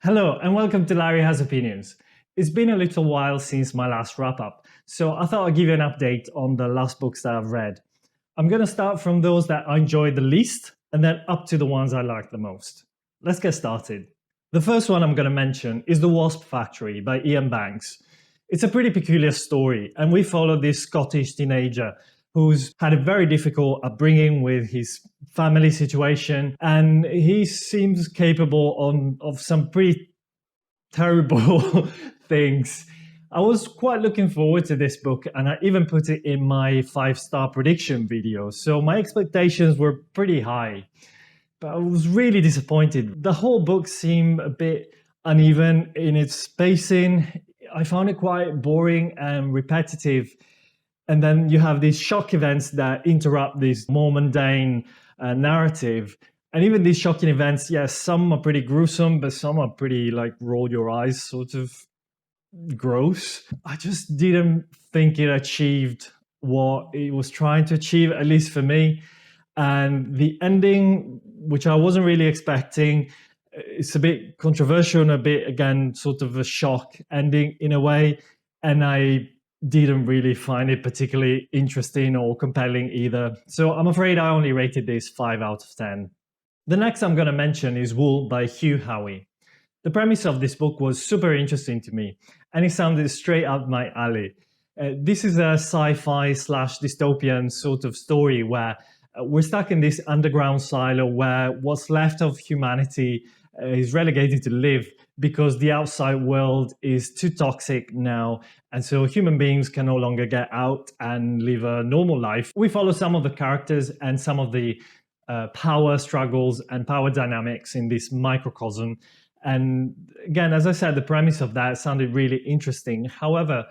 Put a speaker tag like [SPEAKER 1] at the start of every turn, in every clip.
[SPEAKER 1] Hello and welcome to Larry Has Opinions. It's been a little while since my last wrap up, so I thought I'd give you an update on the last books that I've read. I'm going to start from those that I enjoyed the least and then up to the ones I liked the most. Let's get started. The first one I'm going to mention is The Wasp Factory by Iain Banks. It's a pretty peculiar story, and we follow this Scottish teenager who's had a very difficult upbringing with his family situation, and he seems capable of some pretty terrible things. I was quite looking forward to this book, and I even put it in my 5-star prediction video, so my expectations were pretty high. But I was really disappointed. The whole book seemed a bit uneven in its spacing. I found it quite boring and repetitive. And then you have these shock events that interrupt this more mundane narrative. And even these shocking events, yes, some are pretty gruesome, but some are pretty like roll your eyes sort of gross. I just didn't think it achieved what it was trying to achieve, at least for me. And the ending, which I wasn't really expecting, it's a bit controversial and a bit, again, sort of a shock ending in a way. And I didn't really find it particularly interesting or compelling either. So I'm afraid I only rated this 5 out of 10. The next I'm going to mention is Wool by Hugh Howey. The premise of this book was super interesting to me, and it sounded straight up my alley. This is a sci-fi / dystopian sort of story where we're stuck in this underground silo where what's left of humanity is relegated to live because the outside world is too toxic now, and so human beings can no longer get out and live a normal life. We follow some of the characters and some of the power struggles and power dynamics in this microcosm. And again, as I said, the premise of that sounded really interesting. However,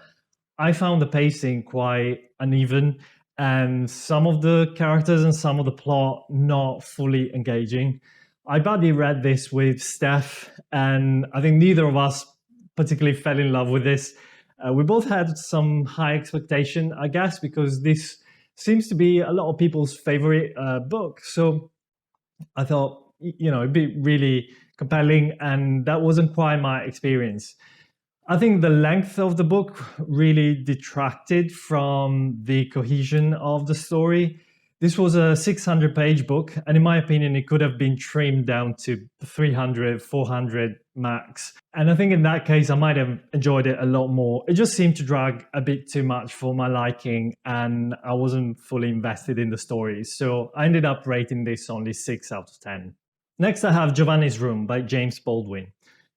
[SPEAKER 1] I found the pacing quite uneven, and some of the characters and some of the plot not fully engaging. I badly read this with Steph, and I think neither of us particularly fell in love with this. We both had some high expectation, I guess, because this seems to be a lot of people's favorite book. So I thought, it'd be really compelling, and that wasn't quite my experience. I think the length of the book really detracted from the cohesion of the story. This was a 600-page book, and in my opinion, it could have been trimmed down to 300, 400 max. And I think in that case, I might have enjoyed it a lot more. It just seemed to drag a bit too much for my liking, and I wasn't fully invested in the story. So I ended up rating this only 6 out of 10. Next, I have Giovanni's Room by James Baldwin.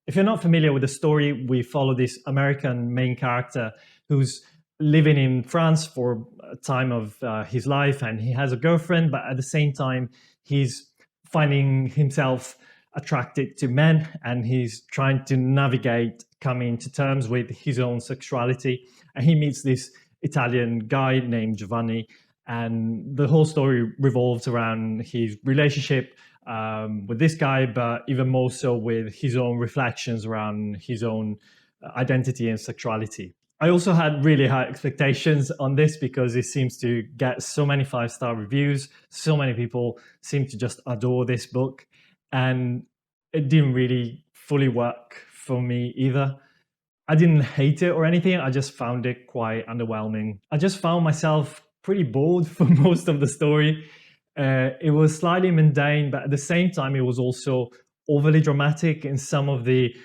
[SPEAKER 1] If you're not familiar with the story, we follow this American main character who's living in France for a time of his life, and he has a girlfriend, but at the same time, he's finding himself attracted to men, and he's trying to navigate coming to terms with his own sexuality. And he meets this Italian guy named Giovanni, and the whole story revolves around his relationship with this guy, but even more so with his own reflections around his own identity and sexuality. I also had really high expectations on this because it seems to get so many 5-star reviews. So many people seem to just adore this book, and it didn't really fully work for me either. I didn't hate it or anything. I just found it quite underwhelming. I just found myself pretty bored for most of the story. It was slightly mundane, but at the same time, it was also overly dramatic in some of the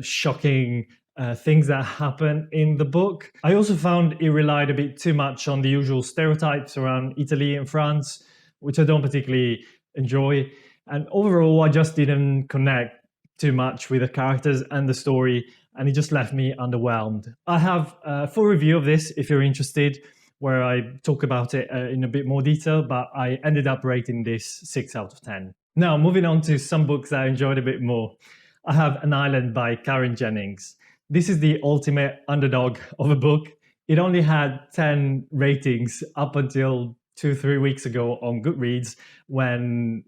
[SPEAKER 1] shocking things that happen in the book. I also found it relied a bit too much on the usual stereotypes around Italy and France, which I don't particularly enjoy. And overall, I just didn't connect too much with the characters and the story, and it just left me underwhelmed. I have a full review of this if you're interested, where I talk about it in a bit more detail, but I ended up rating this 6 out of 10. Now, moving on to some books that I enjoyed a bit more. I have An Island by Karen Jennings. This is the ultimate underdog of a book. It only had 10 ratings up until 2-3 weeks ago on Goodreads, when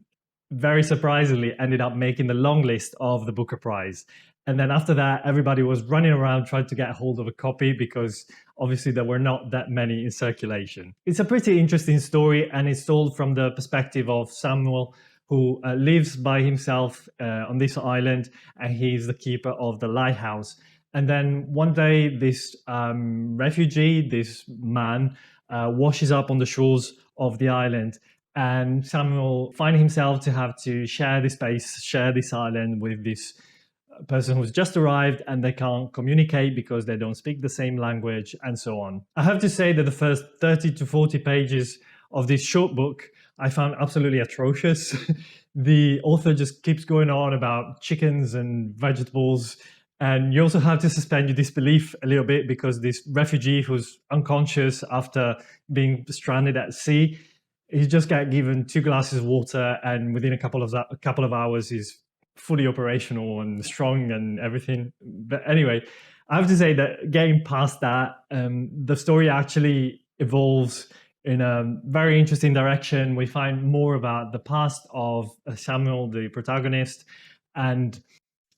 [SPEAKER 1] very surprisingly ended up making the long list of the Booker Prize. And then after that, everybody was running around trying to get hold of a copy because obviously there were not that many in circulation. It's a pretty interesting story, and it's told from the perspective of Samuel, who lives by himself on this island, and he's the keeper of the lighthouse. And then one day, this refugee, this man, washes up on the shores of the island, and Samuel finds himself to have to share this space, share this island with this person who's just arrived, and they can't communicate because they don't speak the same language, and so on. I have to say that the first 30 to 40 pages of this short book I found absolutely atrocious. The author just keeps going on about chickens and vegetables, and you also have to suspend your disbelief a little bit because this refugee who's unconscious after being stranded at sea, he just got given 2 glasses of water, and within a couple of hours he's fully operational and strong and everything. But anyway, I have to say that getting past that, the story actually evolves in a very interesting direction. We find more about the past of Samuel, the protagonist, and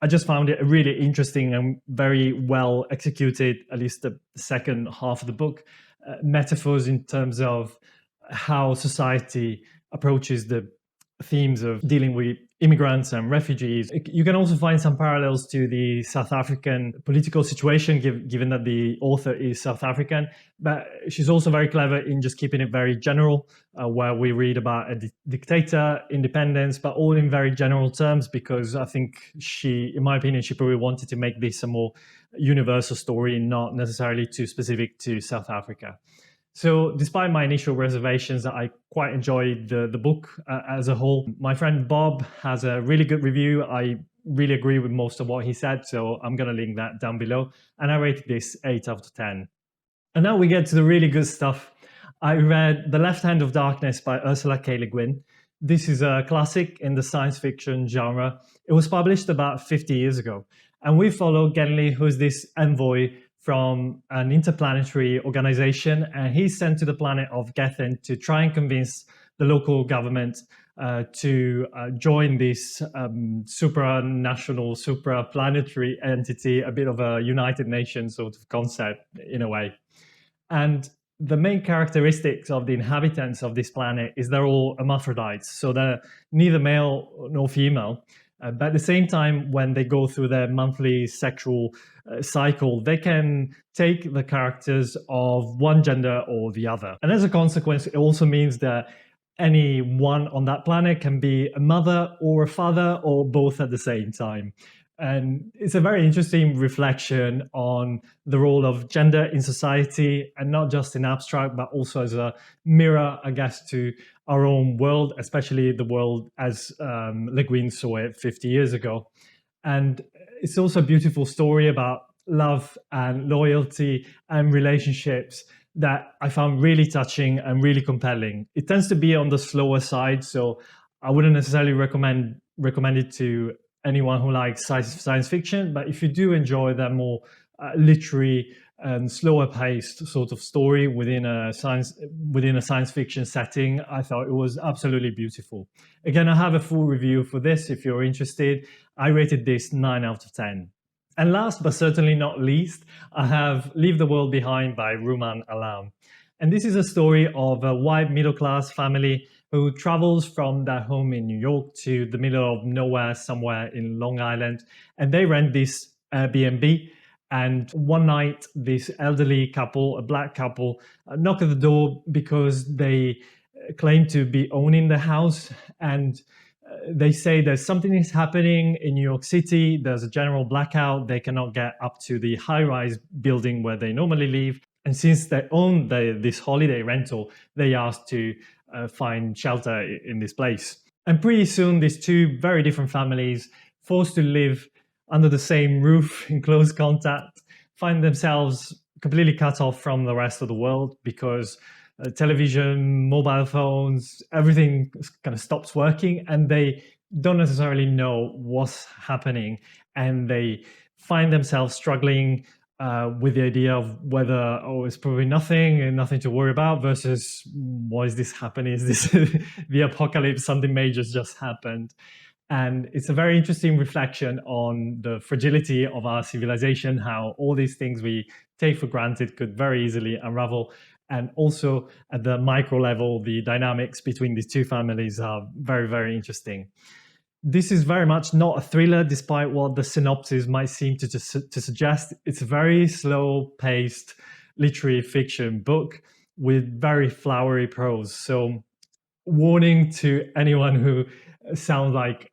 [SPEAKER 1] I just found it really interesting and very well executed, at least the second half of the book. Metaphors in terms of how society approaches the themes of dealing with immigrants and refugees. You can also find some parallels to the South African political situation, given that the author is South African. But she's also very clever in just keeping it very general, where we read about a dictator, independence, but all in very general terms, because I think she, in my opinion, she probably wanted to make this a more universal story, not necessarily too specific to South Africa. So despite my initial reservations, I quite enjoyed the book as a whole. My friend Bob has a really good review. I really agree with most of what he said, so I'm going to link that down below. And I rated this 8 out of 10. And now we get to the really good stuff. I read The Left Hand of Darkness by Ursula K. Le Guin. This is a classic in the science fiction genre. It was published about 50 years ago. And we follow Genly, who's this envoy from an interplanetary organization, and he's sent to the planet of Gethin to try and convince the local government to join this supranational, supraplanetary entity, a bit of a United Nations sort of concept in a way. And the main characteristics of the inhabitants of this planet is they're all hermaphrodites, so they're neither male nor female. But at the same time, when they go through their monthly sexual cycle, they can take the characters of one gender or the other. And as a consequence, it also means that anyone on that planet can be a mother or a father or both at the same time. And it's a very interesting reflection on the role of gender in society, and not just in abstract, but also as a mirror, I guess, to our own world, especially the world as Le Guin saw it 50 years ago. And it's also a beautiful story about love and loyalty and relationships that I found really touching and really compelling. It tends to be on the slower side, so I wouldn't necessarily recommend it to anyone who likes science fiction, but if you do enjoy that more literary and slower paced sort of story within a science fiction setting, I thought it was absolutely beautiful. Again, I have a full review for this if you're interested. I rated this 9 out of 10. And last but certainly not least, I have Leave the World Behind by Rumaan. And this is a story of a white middle-class family who travels from their home in New York to the middle of nowhere, somewhere in Long Island. And they rent this Airbnb. And one night, this elderly couple, a black couple, knock at the door because they claim to be owning the house. And they say there's something is happening in New York City. There's a general blackout. They cannot get up to the high-rise building where they normally live. And since they own this holiday rental, they asked to find shelter in this place. And pretty soon, these two very different families, forced to live under the same roof in close contact, find themselves completely cut off from the rest of the world because television, mobile phones, everything kind of stops working, and they don't necessarily know what's happening. And they find themselves struggling with the idea of whether, it's probably nothing and nothing to worry about, versus why is this happening? Is this the apocalypse? Something major just happened. And it's a very interesting reflection on the fragility of our civilization, how all these things we take for granted could very easily unravel. and also at the micro level, the dynamics between these two families are very, very interesting. This is very much not a thriller, despite what the synopsis might seem to suggest. It's a very slow-paced literary fiction book with very flowery prose. So, warning to anyone who sounds like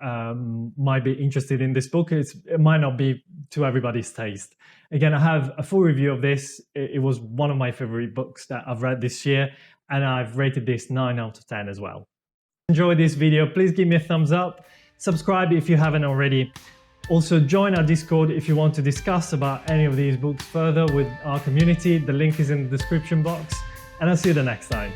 [SPEAKER 1] might be interested in this book, it might not be to everybody's taste. Again, I have a full review of this. It was one of my favorite books that I've read this year, and I've rated this 9 out of 10 as well. Enjoyed this video, please give me a thumbs up. Subscribe if you haven't already. Also join our Discord if you want to discuss about any of these books further with our community. The link is in the description box, and I'll see you the next time.